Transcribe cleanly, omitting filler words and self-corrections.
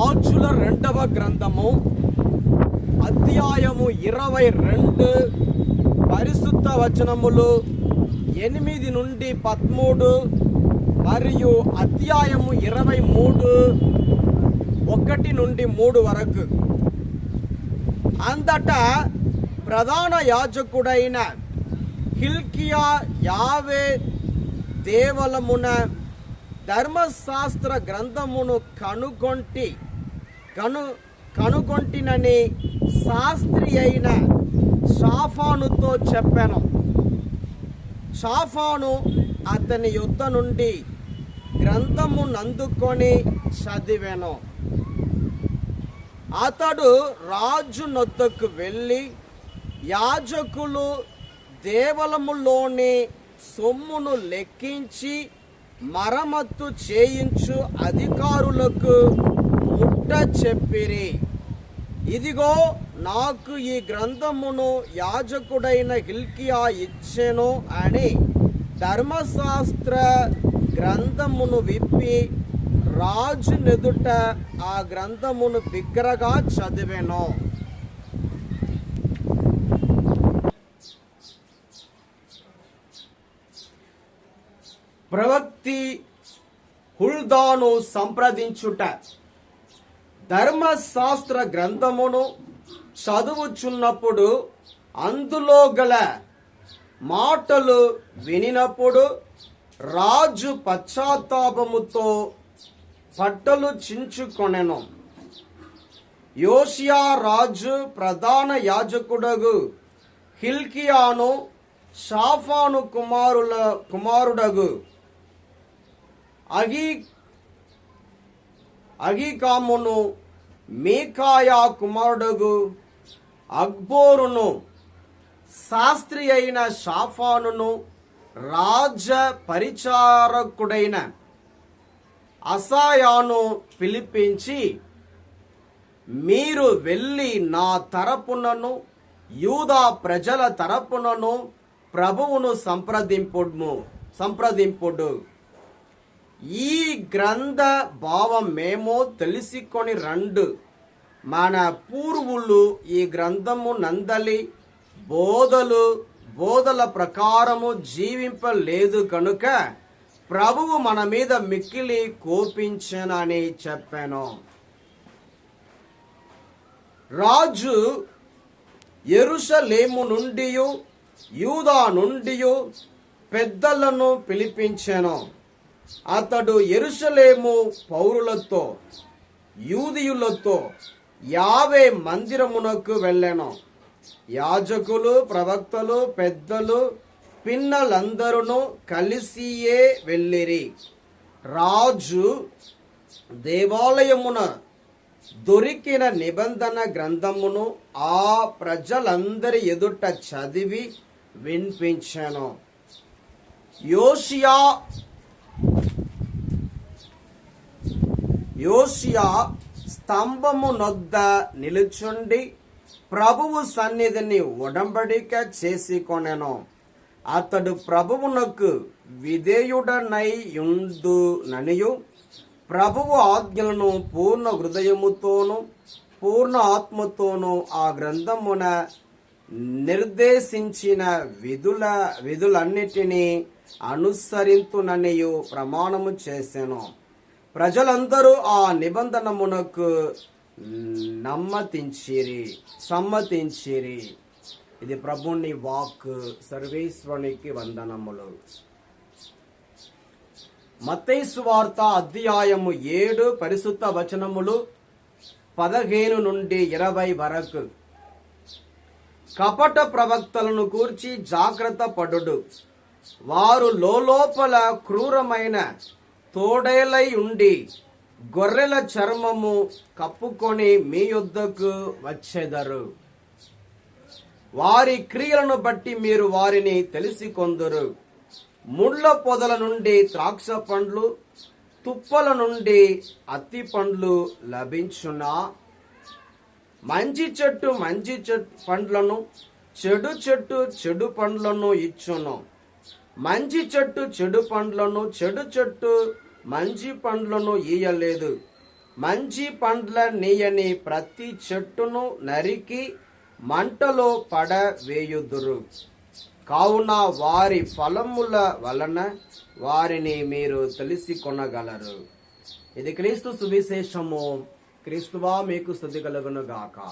రాజుల 2వ గ్రంథము అధ్యాయము 22 పరిశుద్ధ వచనములు 8 నుండి 13 మరియు అధ్యాయము 23 1 నుండి 3 వరకు. అంతటా ప్రధాన యాజకుడైన హిల్కియా యావే దేవాలయమున ధర్మశాస్త్ర గ్రంథమును కనుగొంటినని శాస్త్రి అయిన షాఫానుతో చెప్పాను. షాఫాను అతని యుద్ధ నుండి గ్రంథమునందుకొని చదివాను. అతడు రాజు నొద్దకు వెళ్ళి యాజకులు దేవాలయములోని సొమ్మును లెక్కించి మరమ్మత్తు చేయించు అధికారులకు ముట్ట చెప్పిరి. ఇదిగో, నాకు ఈ గ్రంథమును యాజకుడైన హిల్కియా ఇచ్చెను అని ధర్మశాస్త్ర గ్రంథమును విప్పి రాజు నెదుట ఆ గ్రంథమును బిగ్గరగా చదివెను. ప్రవక్తి హుల్దాను సంప్రదించుట. ధర్మశాస్త్ర గ్రంథమును చదువుచున్నప్పుడు అందులో గల మాటలు వినినప్పుడు రాజు పశ్చాత్తాపముతో పట్టలు చించుకొనెను. యోషియా రాజు ప్రధాన యాజకుడగు హిల్కియాను షాఫాను కుమారుడగు అగీకామును మీకాయా కుమారుడగు అక్బోరును శాస్త్రి అయిన షాఫానును రాజ పరిచారకుడైన అసాయాను పిలిపించి, మీరు వెళ్ళి నా తరపునను యూదా ప్రజల తరపునను ప్రభువును సంప్రదింపుడు. ఈ గ్రంథ భావమేమో తెలుసుకొని రండు. మన పూర్వులు ఈ గ్రంథము నందలి బోధల ప్రకారము జీవింపలేదు కనుక ప్రభువు మన మీద మిక్కిలి కోపించనని చెప్పాను. రాజు యెరూషలేము నుండి యూదా నుండి పెద్దలను పిలిపించెను. అతడు యెరూషలేము పౌరులతో యూదీయులతో యావే మందిరమునకు వెళ్ళెను. యాజకులు, ప్రవక్తలు, పెద్దలు, పిన్నలందరూ కలిసియే వెళ్ళిరి. రాజు దేవాలయమున దొరికిన నిబంధన గ్రంథమును ఆ ప్రజలందరి ఎదుట చదివి వినిపించెను. యోషియా స్తంభము నొద్ద నిలుచుండి ప్రభువు సన్నిధిని ఒడంబడిక చేసుకొనెను. అతడు ప్రభువునకు విధేయుడనైయుండుననియు ప్రభువు ఆజ్ఞలను పూర్ణ హృదయముతోను పూర్ణ ఆత్మతోను ఆ గ్రంథమున నిర్దేశించిన విధులన్నిటినీ అనుసరింతుననియు ప్రమాణము చేసెను. ప్రజలందరూ ఆ నిబంధనమునకు సమ్మతించిరి. ఇది ప్రభుని వాక్. సర్వేశ్వరునికి వందనములు. మత్తయి సువార్త అధ్యాయము 7 పరిశుద్ధ వచనములు 15 నుండి 20 వరకు. కపట ప్రవక్తలను గూర్చి జాగ్రత్త పడుడు. వారు లోపల క్రూరమైన తోడేలై ఉండి గొర్రెల చర్మము కప్పుకొని మీ యొద్దకు వచ్చెదరు. వారి క్రియలను బట్టి మీరు వారిని తెలిసికొందురు. ముళ్ళ పొదల నుండి ద్రాక్ష పండ్లు, తుప్పల నుండి అత్తి పండ్లు లభించునా? మంచి చెట్టు పండ్లను, చెడు చెట్టు చెడు పండ్లను ఇచ్చును. మంచి చెట్టు చెడు పండ్లను, చెడు చెట్టు మంచి పండ్లను ఇయ్యలేదు. మంచి పండ్ల నీయని ప్రతి చెట్టును నరికి మంటలో పడవేయుదురు. కావున వారి ఫలముల వలన వారిని మీరు తెలిసి కొనగలరు. ఇది క్రీస్తు సువిశేషము. క్రీస్తువా మీకు స్తుతి కలుగును గాక.